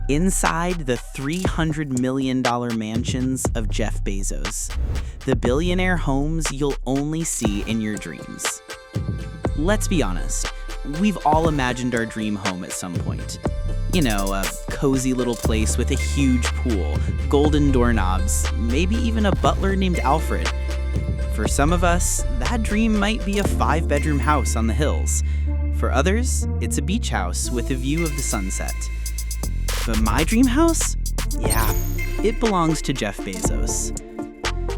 Inside the $300 million mansions of Jeff Bezos, the billionaire homes you'll only see in your dreams. Let's be honest, we've all imagined our dream home at some point. You know, a cozy little place with a huge pool, golden doorknobs, maybe even a butler named Alfred. For some of us, that dream might be a 5-bedroom house on the hills. For others, it's a beach house with a view of the sunset. But my dream house? Yeah, it belongs to Jeff Bezos.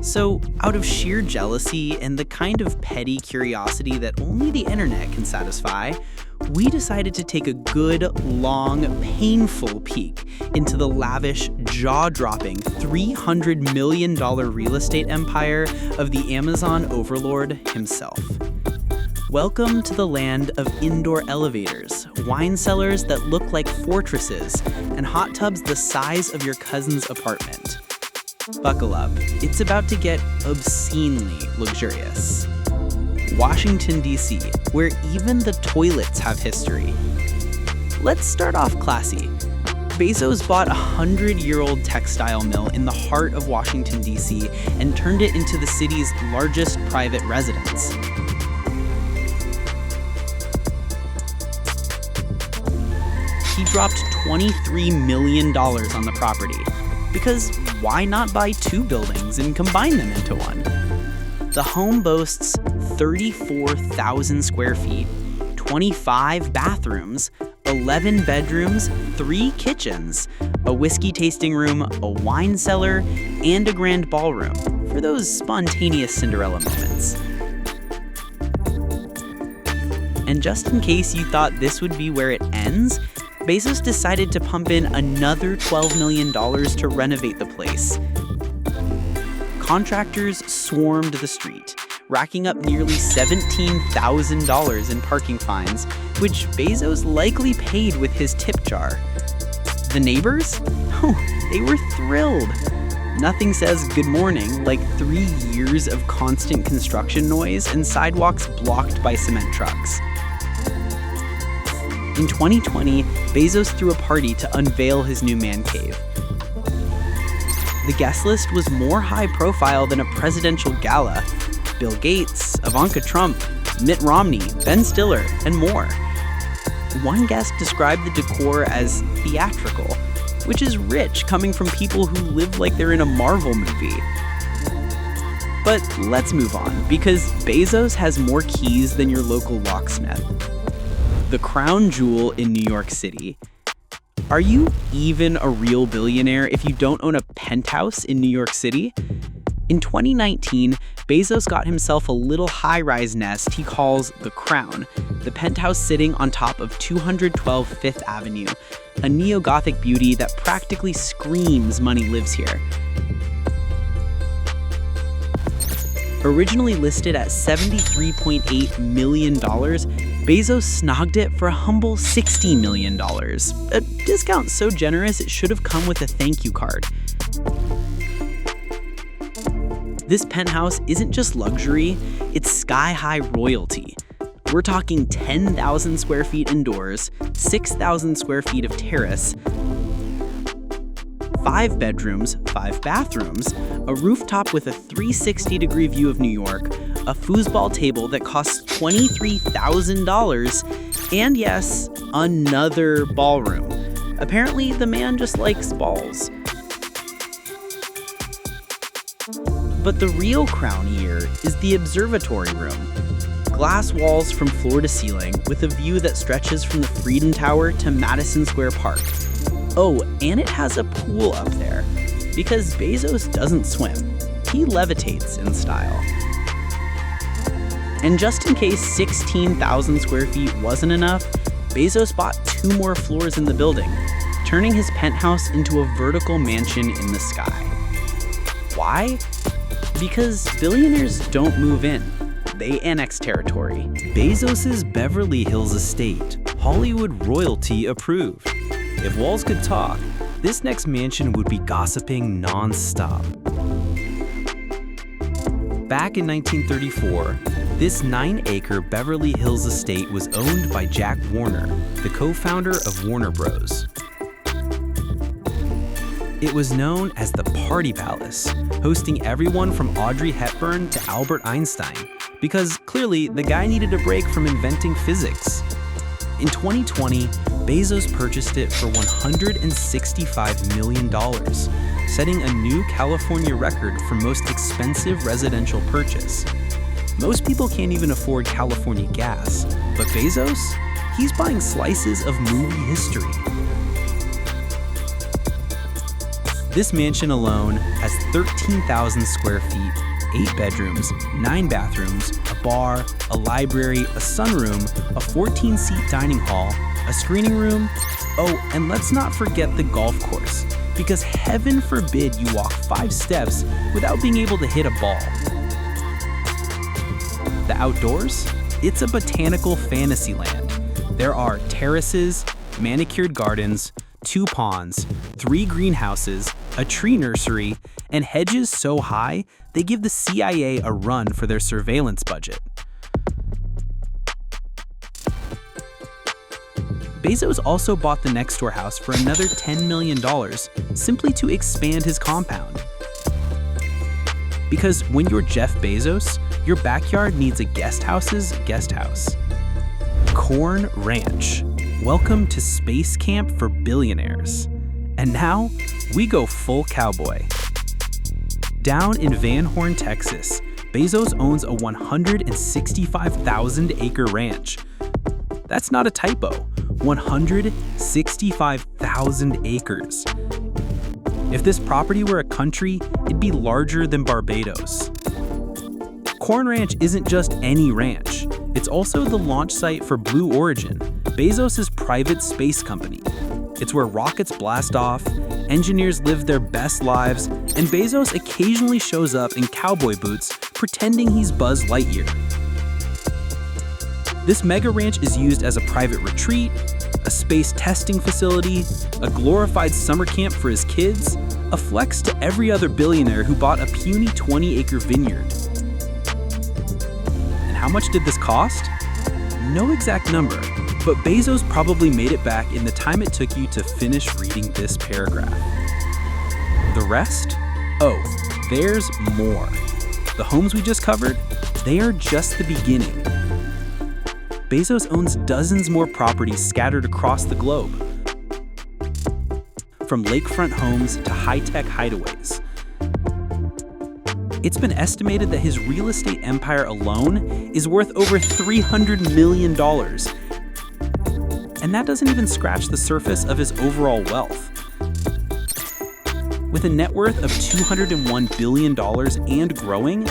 So, out of sheer jealousy and the kind of petty curiosity that only the internet can satisfy, we decided to take a good, long, painful peek into the lavish, jaw-dropping $300 million real estate empire of the Amazon overlord himself. Welcome to the land of indoor elevators, wine cellars that look like fortresses, and hot tubs the size of your cousin's apartment. Buckle up, it's about to get obscenely luxurious. Washington, D.C., where even the toilets have history. Let's start off classy. Bezos bought a 100-year-old textile mill in the heart of Washington, D.C., and turned it into the city's largest private residence. He dropped $23 million on the property, because why not buy 2 buildings and combine them into one? The home boasts 34,000 square feet, 25 bathrooms, 11 bedrooms, 3 kitchens, a whiskey tasting room, a wine cellar, and a grand ballroom for those spontaneous Cinderella moments. And just in case you thought this would be where it ends, Bezos decided to pump in another $12 million to renovate the place. Contractors swarmed the street, racking up nearly $17,000 in parking fines, which Bezos likely paid with his tip jar. The neighbors? Oh, they were thrilled. Nothing says good morning like 3 years of constant construction noise and sidewalks blocked by cement trucks. In 2020, Bezos threw a party to unveil his new man cave. The guest list was more high profile than a presidential gala. Bill Gates, Ivanka Trump, Mitt Romney, Ben Stiller, and more. One guest described the decor as theatrical, which is rich coming from people who live like they're in a Marvel movie. But let's move on, because Bezos has more keys than your local locksmith. The crown jewel in New York City. Are you even a real billionaire if you don't own a penthouse in New York City? In 2019, Bezos got himself a little high-rise nest he calls the Crown, the penthouse sitting on top of 212 Fifth Avenue, a neo-Gothic beauty that practically screams money lives here. Originally listed at $73.8 million, Bezos snogged it for a humble $60 million, a discount so generous it should have come with a thank you card. This penthouse isn't just luxury, it's sky-high royalty. We're talking 10,000 square feet indoors, 6,000 square feet of terrace, 5 bedrooms, 5 bathrooms, a rooftop with a 360-degree view of New York, a foosball table that costs $23,000, and yes, another ballroom. Apparently, the man just likes balls. But the real crown here is the observatory room. Glass walls from floor to ceiling with a view that stretches from the Freedom Tower to Madison Square Park. Oh, and it has a pool up there, because Bezos doesn't swim. He levitates in style. And just in case 16,000 square feet wasn't enough, Bezos bought 2 more floors in the building, turning his penthouse into a vertical mansion in the sky. Why? Because billionaires don't move in. They annex territory. Bezos's Beverly Hills estate, Hollywood royalty approved. If walls could talk, this next mansion would be gossiping non-stop. Back in 1934, this 9-acre Beverly Hills estate was owned by Jack Warner, the co-founder of Warner Bros. It was known as the Party Palace, hosting everyone from Audrey Hepburn to Albert Einstein, because clearly the guy needed a break from inventing physics. In 2020, Bezos purchased it for $165 million, setting a new California record for most expensive residential purchase. Most people can't even afford California gas, but Bezos, he's buying slices of movie history. This mansion alone has 13,000 square feet, 8 bedrooms, 9 bathrooms, a bar, a library, a sunroom, a 14-seat dining hall, a screening room. Oh, and let's not forget the golf course, because heaven forbid you walk 5 steps without being able to hit a ball. The outdoors? It's a botanical fantasy land. There are terraces, manicured gardens, 2 ponds, 3 greenhouses, a tree nursery, and hedges so high they give the CIA a run for their surveillance budget. Bezos also bought the next door house for another $10 million simply to expand his compound. Because when you're Jeff Bezos, your backyard needs a guest house's guest house. Corn Ranch. Welcome to Space Camp for Billionaires. And now, we go full cowboy. Down in Van Horn, Texas, Bezos owns a 165,000-acre ranch. That's not a typo, 165,000 acres. If this property were a country, it'd be larger than Barbados. Corn Ranch isn't just any ranch. It's also the launch site for Blue Origin, Bezos' private space company. It's where rockets blast off, engineers live their best lives, and Bezos occasionally shows up in cowboy boots pretending he's Buzz Lightyear. This mega ranch is used as a private retreat, a space testing facility, a glorified summer camp for his kids, a flex to every other billionaire who bought a puny 20-acre vineyard. And how much did this cost? No exact number, but Bezos probably made it back in the time it took you to finish reading this paragraph. The rest? Oh, there's more. The homes we just covered, they are just the beginning. Bezos owns dozens more properties scattered across the globe. From lakefront homes to high-tech hideaways. It's been estimated that his real estate empire alone is worth over $300 million. And that doesn't even scratch the surface of his overall wealth. With a net worth of $201 billion and growing,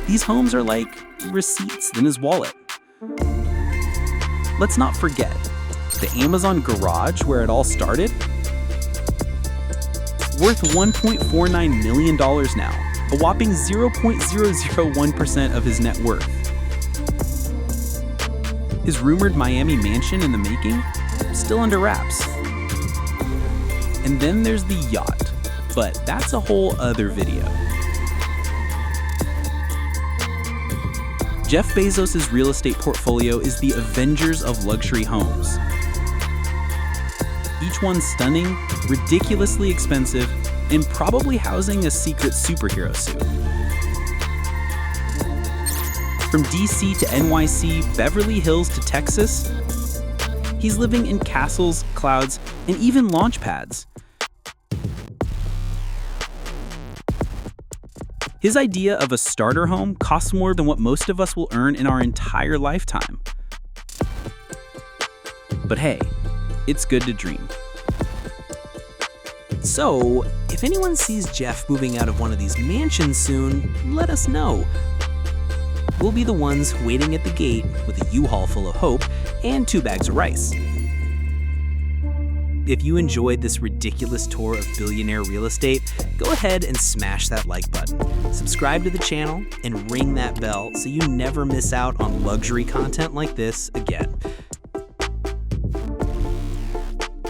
these homes are like receipts in his wallet. Let's not forget, the Amazon garage where it all started, worth $1.49 million now, a whopping 0.001% of his net worth. His rumored Miami mansion in the making, still under wraps. And then there's the yacht, but that's a whole other video. Jeff Bezos' real estate portfolio is the Avengers of luxury homes. Each one stunning, ridiculously expensive, and probably housing a secret superhero suit. From DC to NYC, Beverly Hills to Texas, he's living in castles, clouds, and even launch pads. His idea of a starter home costs more than what most of us will earn in our entire lifetime. But hey, it's good to dream. So, if anyone sees Jeff moving out of one of these mansions soon, let us know. We'll be the ones waiting at the gate with a U-Haul full of hope and 2 bags of rice. If you enjoyed this ridiculous tour of billionaire real estate, go ahead and smash that like button. Subscribe to the channel and ring that bell so you never miss out on luxury content like this again.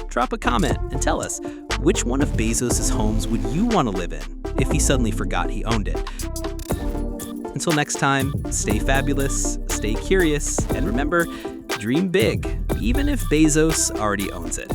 Drop a comment and tell us, which one of Bezos' homes would you want to live in if he suddenly forgot he owned it? Until next time, stay fabulous, stay curious, and remember, dream big, even if Bezos already owns it.